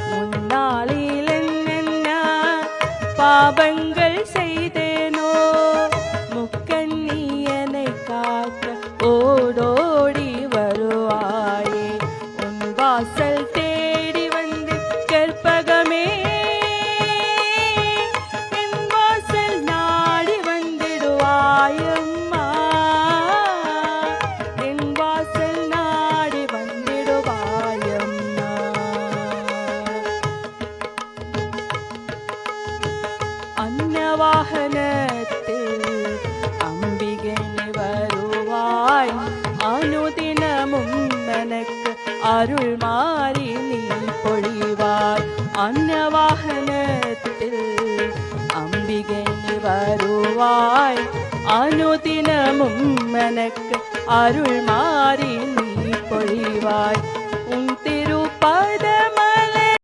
முன்னாளில் என்னென்ன பாவங்கள் செய்தேனோ முக்கண்ணியனை காக்க ஓடோடி வருவாயே உன் வாசல் தேடி வந்து கற்பகமே என் வாசல் நாடி வந்திடுவாயம்மா என் வாசல் நாடி வந்திடுவாயம்மா அன்னவாகனத்தில் அம்பிகை வருவாய் அனுதினமும் எனக்கு அருள் மாறி நீ பொழிவாய் அன்னவாகனத்தில் அம்பிகை வருவாய் அனுதினமும் எனக்கு அருள் மாறி நீ பொழிவாய் உன் திருப்பதம்